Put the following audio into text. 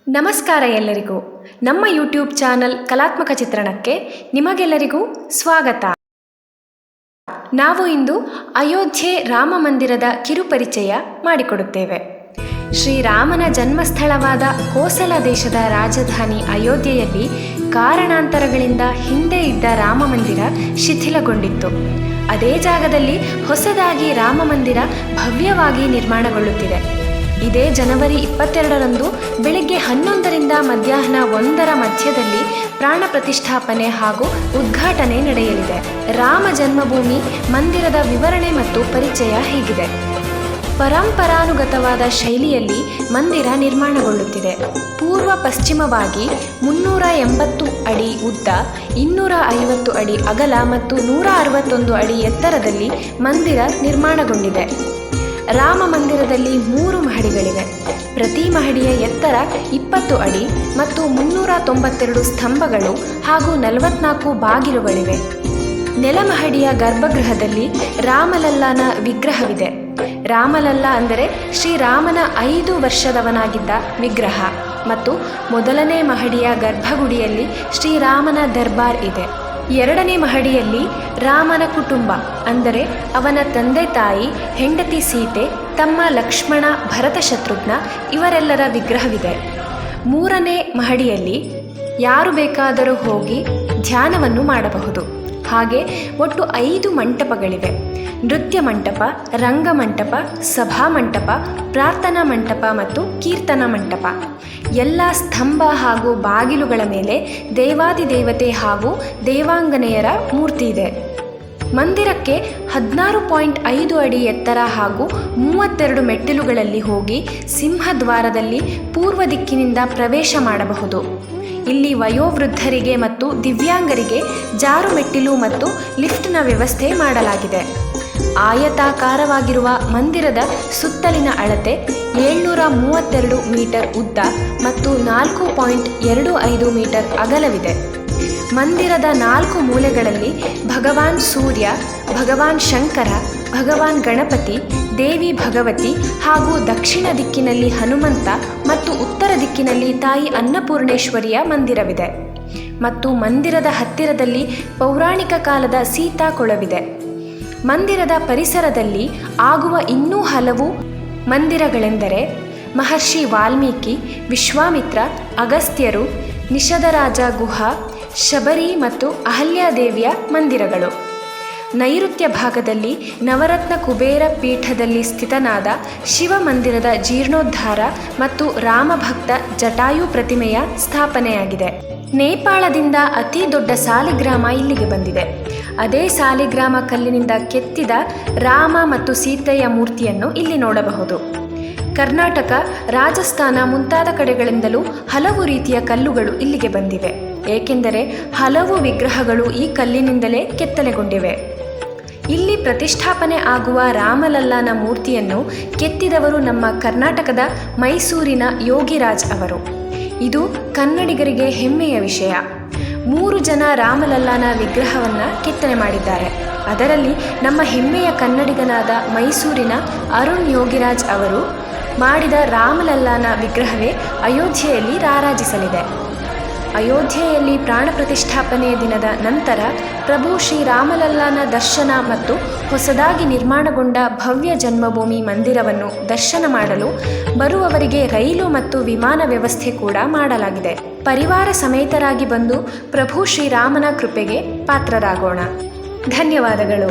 ನಮಸ್ಕಾರ ಎಲ್ಲರಿಗೂ. ನಮ್ಮ ಯೂಟ್ಯೂಬ್ ಚಾನಲ್ ಕಲಾತ್ಮಕ ಚಿತ್ರಣಕ್ಕೆ ನಿಮಗೆಲ್ಲರಿಗೂ ಸ್ವಾಗತ. ನಾವು ಇಂದು ಅಯೋಧ್ಯೆ ರಾಮ ಮಂದಿರದ ಕಿರುಪರಿಚಯ ಮಾಡಿಕೊಡುತ್ತೇವೆ. ಶ್ರೀರಾಮನ ಜನ್ಮಸ್ಥಳವಾದ ಕೋಸಲ ದೇಶದ ರಾಜಧಾನಿ ಅಯೋಧ್ಯೆಯಲ್ಲಿ ಕಾರಣಾಂತರಗಳಿಂದ ಹಿಂದೆ ಇದ್ದ ರಾಮ ಮಂದಿರ ಶಿಥಿಲಗೊಂಡಿತ್ತು. ಅದೇ ಜಾಗದಲ್ಲಿ ಹೊಸದಾಗಿ ರಾಮ ಮಂದಿರ ಭವ್ಯವಾಗಿ ನಿರ್ಮಾಣಗೊಳ್ಳುತ್ತಿದೆ. ಇದೇ ಜನವರಿ 22ರಂದು ಬೆಳಗ್ಗೆ 11ರಿಂದ ಮಧ್ಯಾಹ್ನ 1ರ ಮಧ್ಯದಲ್ಲಿ ಪ್ರಾಣ ಪ್ರತಿಷ್ಠಾಪನೆ ಹಾಗೂ ಉದ್ಘಾಟನೆ ನಡೆಯಲಿದೆ. ರಾಮ ಜನ್ಮಭೂಮಿ ಮಂದಿರದ ವಿವರಣೆ ಮತ್ತು ಪರಿಚಯ ಹೀಗಿದೆ. ಪರಂಪರಾನುಗತವಾದ ಶೈಲಿಯಲ್ಲಿ ಮಂದಿರ ನಿರ್ಮಾಣಗೊಳ್ಳುತ್ತಿದೆ. ಪೂರ್ವ ಪಶ್ಚಿಮವಾಗಿ 380 ಅಡಿ ಉದ್ದ, 250 ಅಡಿ ಅಗಲ ಮತ್ತು 161 ಅಡಿ ಎತ್ತರದಲ್ಲಿ ಮಂದಿರ ನಿರ್ಮಾಣಗೊಂಡಿದೆ. ರಾಮ ಮಂದಿರದಲ್ಲಿ 3 ಮಹಡಿಗಳಿವೆ. ಪ್ರತಿ ಮಹಡಿಯ ಎತ್ತರ 20 ಅಡಿ ಮತ್ತು 392 ಸ್ತಂಭಗಳು ಹಾಗೂ 44 ಬಾಗಿಲುಗಳಿವೆ. ನೆಲಮಹಡಿಯ ಗರ್ಭಗೃಹದಲ್ಲಿ ರಾಮಲಲ್ಲಾನ ವಿಗ್ರಹವಿದೆ. ರಾಮಲಲ್ಲ ಅಂದರೆ ಶ್ರೀರಾಮನ 5 ವರ್ಷದವನಾಗಿದ್ದ ವಿಗ್ರಹ ಮತ್ತು ಮೊದಲನೇ ಮಹಡಿಯ ಗರ್ಭಗುಡಿಯಲ್ಲಿ ಶ್ರೀರಾಮನ ದರ್ಬಾರ್ ಇದೆ. 2ನೇ ಮಹಡಿಯಲ್ಲಿ ರಾಮನ ಕುಟುಂಬ ಅಂದರೆ ಅವನ ತಂದೆ ತಾಯಿ, ಹೆಂಡತಿ ಸೀತೆ, ತಮ್ಮ ಲಕ್ಷ್ಮಣ, ಭರತ ಶತ್ರುಘ್ನ ಇವರೆಲ್ಲರ ವಿಗ್ರಹವಿದೆ. 3ನೇ ಮಹಡಿಯಲ್ಲಿ ಯಾರು ಬೇಕಾದರೂ ಹೋಗಿ ಧ್ಯಾನವನ್ನು ಮಾಡಬಹುದು. ಹಾಗೆ ಒಟ್ಟು 5 ಮಂಟಪಗಳಿವೆ. ನೃತ್ಯ ಮಂಟಪ, ರಂಗಮಂಟಪ, ಸಭಾಮಂಟಪ, ಪ್ರಾರ್ಥನಾ ಮಂಟಪ ಮತ್ತು ಕೀರ್ತನ ಮಂಟಪ. ಎಲ್ಲ ಸ್ತಂಭ ಹಾಗೂ ಬಾಗಿಲುಗಳ ಮೇಲೆ ದೇವಾದಿದೇವತೆ ಹಾಗೂ ದೇವಾಂಗನೆಯರ ಮೂರ್ತಿ ಇದೆ. ಮಂದಿರಕ್ಕೆ 16.5 ಅಡಿ ಎತ್ತರ ಹಾಗೂ 32 ಮೆಟ್ಟಿಲುಗಳಲ್ಲಿ ಹೋಗಿ ಸಿಂಹದ್ವಾರದಲ್ಲಿ ಪೂರ್ವ ದಿಕ್ಕಿನಿಂದ ಪ್ರವೇಶ ಮಾಡಬಹುದು. ಇಲ್ಲಿ ವಯೋವೃದ್ಧರಿಗೆ ಮತ್ತು ದಿವ್ಯಾಂಗರಿಗೆ ಜಾರು ಮೆಟ್ಟಿಲು ಮತ್ತು ಲಿಫ್ಟ್ನ ವ್ಯವಸ್ಥೆ ಮಾಡಲಾಗಿದೆ. ಆಯತಾಕಾರವಾಗಿರುವ ಮಂದಿರದ ಸುತ್ತಲಿನ ಅಳತೆ 732 ಮೀಟರ್ ಉದ್ದ ಮತ್ತು 4.25 ಮೀಟರ್ ಅಗಲವಿದೆ. ಮಂದಿರದ 4 ಮೂಲೆಗಳಲ್ಲಿ ಭಗವಾನ್ ಸೂರ್ಯ, ಭಗವಾನ್ ಶಂಕರ, ಭಗವಾನ್ ಗಣಪತಿ, ದೇವಿ ಭಗವತಿ ಹಾಗೂ ದಕ್ಷಿಣ ದಿಕ್ಕಿನಲ್ಲಿ ಹನುಮಂತ ಮತ್ತು ಉತ್ತರ ದಿಕ್ಕಿನಲ್ಲಿ ತಾಯಿ ಅನ್ನಪೂರ್ಣೇಶ್ವರಿಯ ಮಂದಿರವಿದೆ. ಮತ್ತು ಮಂದಿರದ ಹತ್ತಿರದಲ್ಲಿ ಪೌರಾಣಿಕ ಕಾಲದ ಸೀತಾ ಕೊಳವಿದೆ. ಮಂದಿರದ ಪರಿಸರದಲ್ಲಿ ಆಗುವ ಇನ್ನೂ ಹಲವು ಮಂದಿರಗಳೆಂದರೆ ಮಹರ್ಷಿ ವಾಲ್ಮೀಕಿ, ವಿಶ್ವಾಮಿತ್ರ, ಅಗಸ್ತ್ಯರು, ನಿಷಧರಾಜ ಗುಹಾ, ಶಬರಿ ಮತ್ತು ಅಹಲ್ಯಾದೇವಿಯ ಮಂದಿರಗಳು. ನೈಋತ್ಯ ಭಾಗದಲ್ಲಿ ನವರತ್ನ ಕುಬೇರ ಪೀಠದಲ್ಲಿ ಸ್ಥಿತನಾದ ಶಿವ ಮಂದಿರದ ಜೀರ್ಣೋದ್ಧಾರ ಮತ್ತು ರಾಮಭಕ್ತ ಜಟಾಯು ಪ್ರತಿಮೆಯ ಸ್ಥಾಪನೆಯಾಗಿದೆ. ನೇಪಾಳದಿಂದ ಅತಿ ದೊಡ್ಡ ಸಾಲಿಗ್ರಾಮ ಇಲ್ಲಿಗೆ ಬಂದಿದೆ. ಅದೇ ಸಾಲಿಗ್ರಾಮ ಕಲ್ಲಿನಿಂದ ಕೆತ್ತಿದ ರಾಮ ಮತ್ತು ಸೀತೆಯ ಮೂರ್ತಿಯನ್ನು ಇಲ್ಲಿ ನೋಡಬಹುದು. ಕರ್ನಾಟಕ, ರಾಜಸ್ಥಾನ ಮುಂತಾದ ಕಡೆಗಳಿಂದಲೂ ಹಲವು ರೀತಿಯ ಕಲ್ಲುಗಳು ಇಲ್ಲಿಗೆ ಬಂದಿವೆ. ಏಕೆಂದರೆ ಹಲವು ವಿಗ್ರಹಗಳು ಈ ಕಲ್ಲಿನಿಂದಲೇ ಕೆತ್ತನೆಗೊಂಡಿವೆ. ಇಲ್ಲಿ ಪ್ರತಿಷ್ಠಾಪನೆ ಆಗುವ ರಾಮಲಲ್ಲಾನ ಮೂರ್ತಿಯನ್ನು ಕೆತ್ತಿದವರು ನಮ್ಮ ಕರ್ನಾಟಕದ ಮೈಸೂರಿನ ಯೋಗಿರಾಜ್ ಅವರು. ಇದು ಕನ್ನಡಿಗರಿಗೆ ಹೆಮ್ಮೆಯ ವಿಷಯ. 3 ಜನ ರಾಮಲಲ್ಲಾನ ವಿಗ್ರಹವನ್ನು ಕೆತ್ತನೆ ಮಾಡಿದ್ದಾರೆ. ಅದರಲ್ಲಿ ನಮ್ಮ ಹೆಮ್ಮೆಯ ಕನ್ನಡಿಗನಾದ ಮೈಸೂರಿನ ಅರುಣ್ ಯೋಗಿರಾಜ್ ಅವರು ಮಾಡಿದ ರಾಮಲಲ್ಲಾನ ವಿಗ್ರಹವೇ ಅಯೋಧ್ಯೆಯಲ್ಲಿ ರಾರಾಜಿಸಲಿದೆ. ಅಯೋಧ್ಯೆಯಲ್ಲಿ ಪ್ರಾಣ ಪ್ರತಿಷ್ಠಾಪನೆಯ ದಿನದ ನಂತರ ಪ್ರಭು ಶ್ರೀರಾಮಲಲ್ಲಾನ ದರ್ಶನ ಮತ್ತು ಹೊಸದಾಗಿ ನಿರ್ಮಾಣಗೊಂಡ ಭವ್ಯ ಜನ್ಮಭೂಮಿ ಮಂದಿರವನ್ನು ದರ್ಶನ ಮಾಡಲು ಬರುವವರಿಗೆ ರೈಲು ಮತ್ತು ವಿಮಾನ ವ್ಯವಸ್ಥೆ ಕೂಡ ಮಾಡಲಾಗಿದೆ. ಪರಿವಾರ ಸಮೇತರಾಗಿ ಬಂದು ಪ್ರಭು ಶ್ರೀರಾಮನ ಕೃಪೆಗೆ ಪಾತ್ರರಾಗೋಣ. ಧನ್ಯವಾದಗಳು.